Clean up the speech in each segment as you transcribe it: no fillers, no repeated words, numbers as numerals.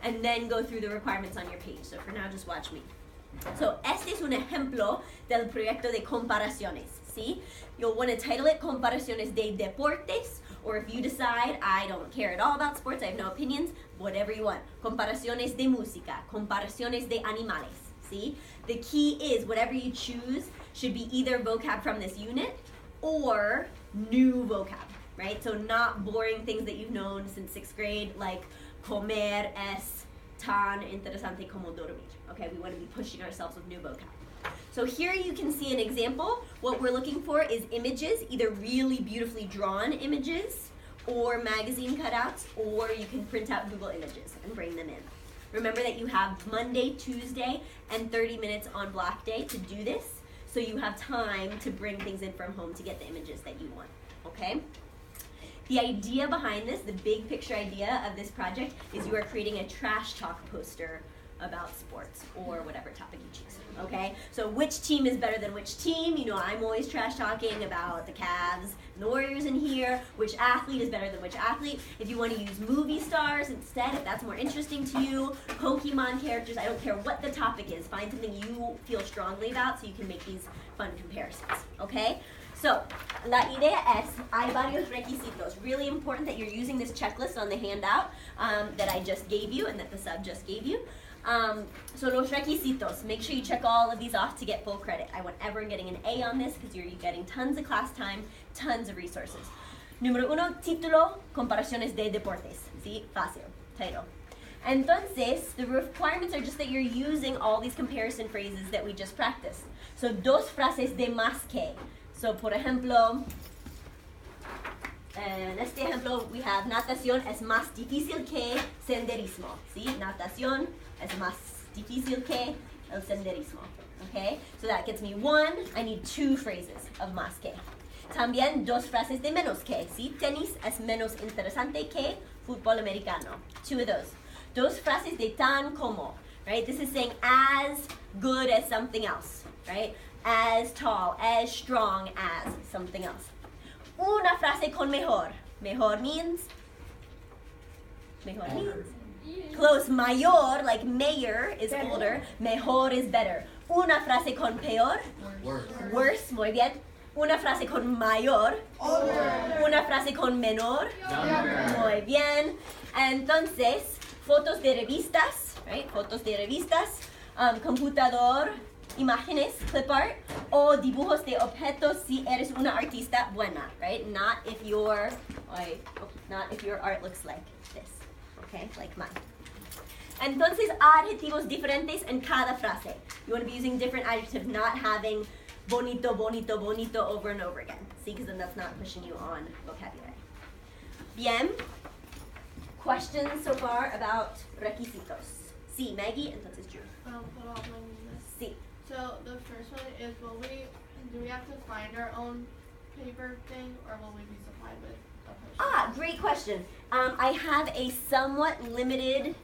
and then go through the requirements on your page. So for now, just watch me. So, este es un ejemplo del proyecto de comparaciones, ¿sí? You'll want to title it Comparaciones de Deportes, or if you decide, I don't care at all about sports, I have no opinions, whatever you want. Comparaciones de música, comparaciones de animales, ¿sí? The key is whatever you choose should be either vocab from this unit or new vocab, right? So not boring things that you've known since 6th grade, like comer es tan interesante como dormir. Okay, we want to be pushing ourselves with new vocab. So here you can see an example. What we're looking for is images, either really beautifully drawn images or magazine cutouts, or you can print out Google Images and bring them in. Remember that you have Monday, Tuesday, and 30 minutes on block day to do this, so you have time to bring things in from home to get the images that you want, okay? The idea behind this, the big picture idea of this project, is you are creating a trash talk poster about sports or whatever topic you choose, okay? So which team is better than which team? You know, I'm always trash talking about the Cavs and the Warriors in here. Which athlete is better than which athlete? If you want to use movie stars instead, if that's more interesting to you, Pokemon characters, I don't care what the topic is. Find something you feel strongly about so you can make these fun comparisons, okay? So, la idea es, hay varios requisitos. Really important that you're using this checklist on the handout that I just gave you and that the sub just gave you. So los requisitos, make sure you check all of these off to get full credit. I want everyone getting an A on this because you're getting tons of class time, tons of resources. Número uno, título, comparaciones de deportes. ¿Sí? Fácil, title. Entonces, the requirements are just that you're using all these comparison phrases that we just practiced. So, dos frases de más que. So, por ejemplo, en este ejemplo, we have natación es más difícil que senderismo. ¿Sí? Natación es más difícil que el senderismo. Okay? So that gets me one. I need two phrases of más que. También dos frases de menos que. ¿Sí? Tenis es menos interesante que fútbol americano. Two of those. Dos frases de tan como. Right? This is saying as good as something else. Right? As tall, as strong as something else. Una frase con mejor. Mejor means close. Mayor, like mayor, is older. Mejor is better. Una frase con peor. Worse. Muy bien. Una frase con mayor. Older. Una frase con menor. Younger. Muy bien. Entonces, fotos de revistas, right? Fotos de revistas. Computador. Imágenes, clip art, o dibujos de objetos si eres una artista buena, right? Not if your art looks like this, okay? Like mine. Entonces, adjetivos diferentes en cada frase. You want to be using different adjectives, not having bonito, bonito, bonito over and over again. See, because then that's not pushing you on vocabulary. Bien. Questions so far about requisitos? Sí, Maggie, entonces Drew. Sí. So the first one is, do we have to find our own paper thing, or will we be supplied with a poster? Great question. I have a somewhat limited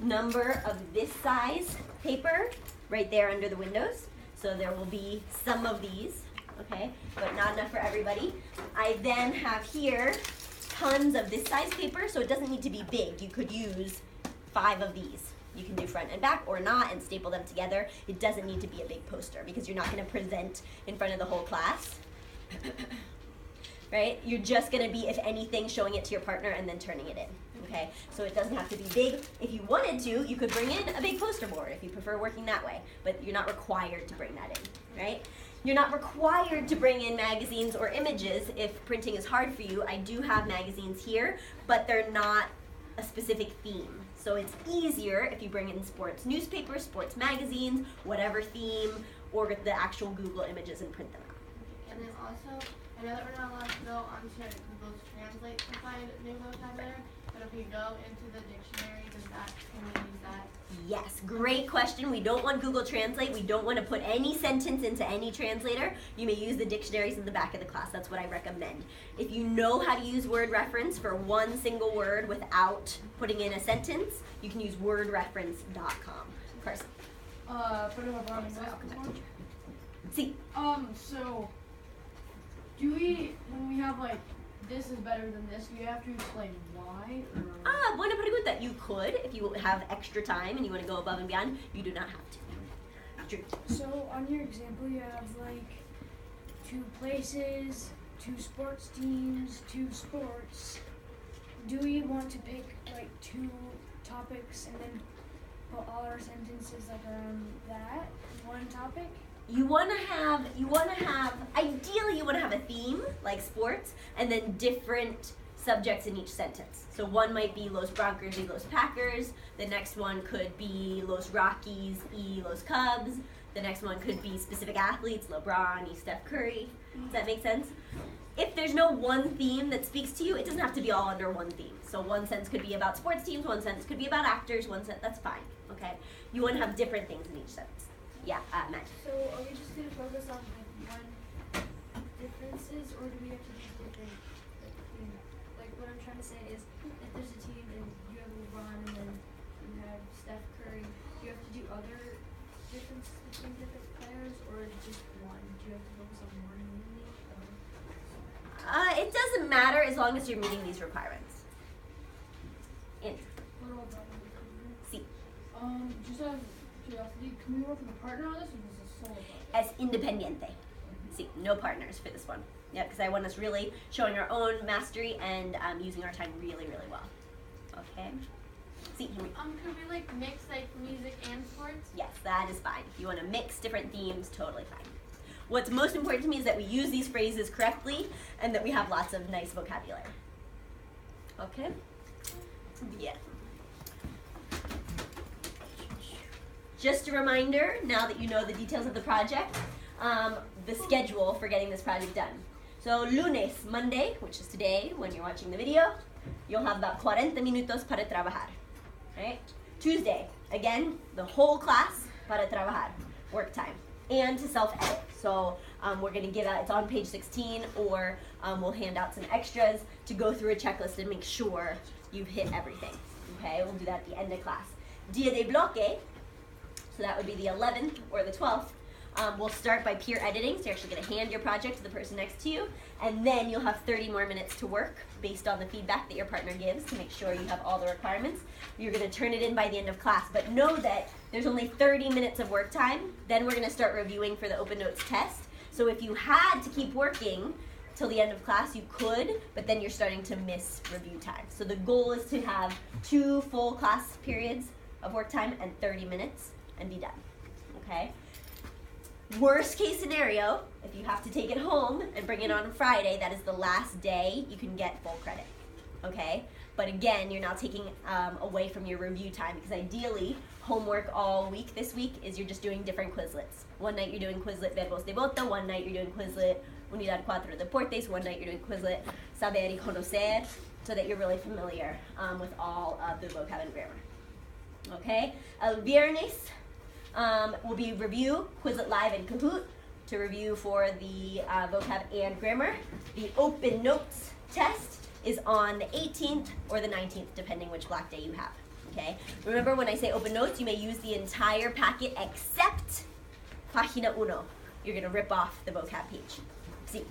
number of this size paper right there under the windows. So there will be some of these, okay, but not enough for everybody. I then have here tons of this size paper, so it doesn't need to be big. You could use 5 of these. You can do front and back or not and staple them together. It doesn't need to be a big poster because you're not going to present in front of the whole class. Right? You're just going to be, if anything, showing it to your partner and then turning it in. Okay? So it doesn't have to be big. If you wanted to, you could bring in a big poster board if you prefer working that way. But you're not required to bring that in. Right? You're not required to bring in magazines or images if printing is hard for you. I do have magazines here, but they're not a specific theme. So it's easier if you bring in sports newspapers, sports magazines, whatever theme, or the actual Google images and print them out. And then also, I know that we're not allowed to go onto Google Translate to find new vocabulary, but if we go into the dictionary, can we use that? Yes, great question. We don't want Google Translate. We don't want to put any sentence into any translator. You may use the dictionaries in the back of the class. That's what I recommend. If you know how to use word reference for one single word without putting in a sentence, you can use wordreference.com. Carson. See. So, do we, when we have like this is better than this, do you have to explain why? Or? Buena pregunta. You could, if you have extra time and you want to go above and beyond, you do not have to. True. So on your example, you have like 2 places, 2 sports teams, 2 sports. Do we want to pick like 2 topics and then put all our sentences like around that one topic? You want to have, ideally you want to have a theme, like sports, and then different subjects in each sentence. So one might be Los Broncos y Los Packers, the next one could be Los Rockies y Los Cubs, the next one could be specific athletes, LeBron y Steph Curry. Does that make sense? If there's no one theme that speaks to you, it doesn't have to be all under one theme. So one sentence could be about sports teams, one sentence could be about actors, one sentence, that's fine, okay? You want to have different things in each sentence. Yeah, Matt. So are we just going to focus on like one differences, or do we have to do different, like what I'm trying to say is, if there's a team and you have LeBron and then you have Steph Curry, do you have to do other differences between different players, or just one? Do you have to focus on one mainly? It doesn't matter as long as you're meeting these requirements. Andrew. What about that? See. Just out of curiosity, can we work with a partner on this, or is this a solo project? As independiente. See, no partners for this one. Yeah, because I want us really showing our own mastery and using our time really, really well. Okay. See, here we go. Could we like mix like music and sports? Yes, that is fine. If you want to mix different themes, totally fine. What's most important to me is that we use these phrases correctly and that we have lots of nice vocabulary. Okay? Yeah. Just a reminder, now that you know the details of the project, the schedule for getting this project done. So lunes, Monday, which is today when you're watching the video, you'll have about 40 minutos para trabajar. Right? Tuesday, again, the whole class para trabajar, work time, and to self-edit. So we're going to give out, it's on page 16, or we'll hand out some extras to go through a checklist and make sure you've hit everything. Okay, we'll do that at the end of class. Dia de bloque, so that would be the 11th or the 12th. We'll start by peer editing, so you're actually going to hand your project to the person next to you, and then you'll have 30 more minutes to work based on the feedback that your partner gives to make sure you have all the requirements. You're going to turn it in by the end of class, but know that there's only 30 minutes of work time. Then we're going to start reviewing for the Open Notes test. So if you had to keep working till the end of class, you could, but then you're starting to miss review time. So the goal is to have 2 full class periods of work time and 30 minutes and be done, okay? Worst case scenario, if you have to take it home and bring it on Friday, that is the last day you can get full credit, okay? But again, you're now taking away from your review time, because ideally, homework all week this week is you're just doing different Quizlets. One night you're doing Quizlet Verbos de Bota, one night you're doing Quizlet Unidad 4 Deportes, one night you're doing Quizlet Saber y Conocer, so that you're really familiar with all of the vocab and grammar. Okay? El viernes will be review, Quizlet Live and Kahoot, to review for the vocab and grammar. The Open Notes test is on the 18th or the 19th, depending which block day you have. Okay? Remember, when I say Open Notes, you may use the entire packet except Página 1. You're going to rip off the vocab page. See?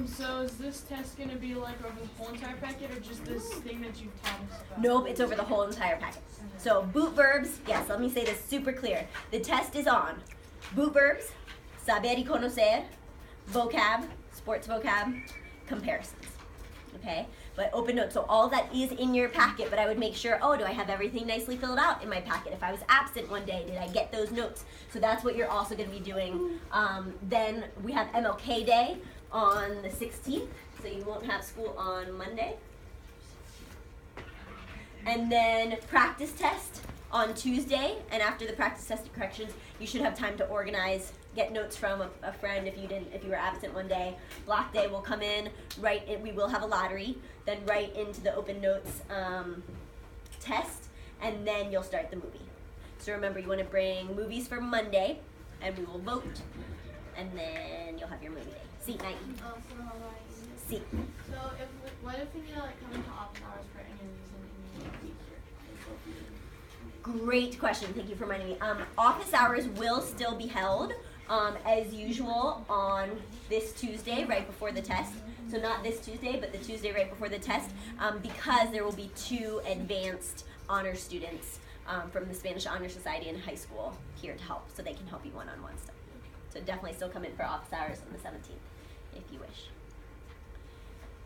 So is this test gonna be like over the whole entire packet, or just this thing that you taught us about? Nope, it's over the whole entire packet. So boot verbs, yes, let me say this super clear. The test is on boot verbs, saber y conocer, vocab, sports vocab, comparisons. Okay? But Open Notes, so all that is in your packet, but I would make sure, oh, do I have everything nicely filled out in my packet? If I was absent one day, did I get those notes? So that's what you're also going to be doing. Then we have MLK Day on the 16th, so you won't have school on Monday. And then practice test on Tuesday, and after the practice test and corrections, you should have time to organize, get notes from a friend if you were absent one day. Block day will come in, we will have a lottery, then write into the Open Notes test, and then you'll start the movie. So remember, you want to bring movies for Monday, and we will vote, and then you'll have your movie day. Seat 9. So how do I use it? Seat. So what if we need to like come into office hours for any reason in the future? Great question. Thank you for reminding me. Office hours will still be held as usual on this Tuesday, right before the test. So not this Tuesday, but the Tuesday right before the test, because there will be 2 advanced honor students from the Spanish Honor Society in high school here to help, so they can help you one-on-one stuff. So definitely still come in for office hours on the 17th, if you wish.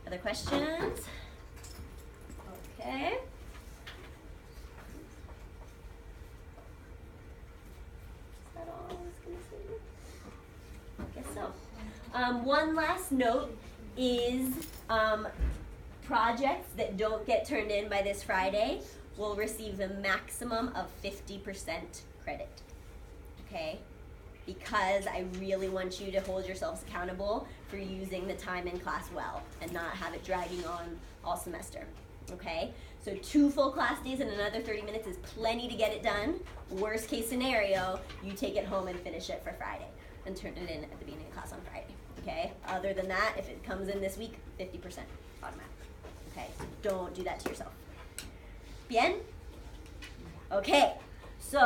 Other questions? Okay. Is that all I was going to say? I guess so. One last note is projects that don't get turned in by this Friday will receive the maximum of 50% credit. Okay? Because I really want you to hold yourselves accountable for using the time in class well and not have it dragging on all semester. Okay? So 2 full class days and another 30 minutes is plenty to get it done. Worst case scenario, you take it home and finish it for Friday and turn it in at the beginning of class on Friday. Okay? Other than that, if it comes in this week, 50% automatic. Okay? So don't do that to yourself. Bien? Okay. So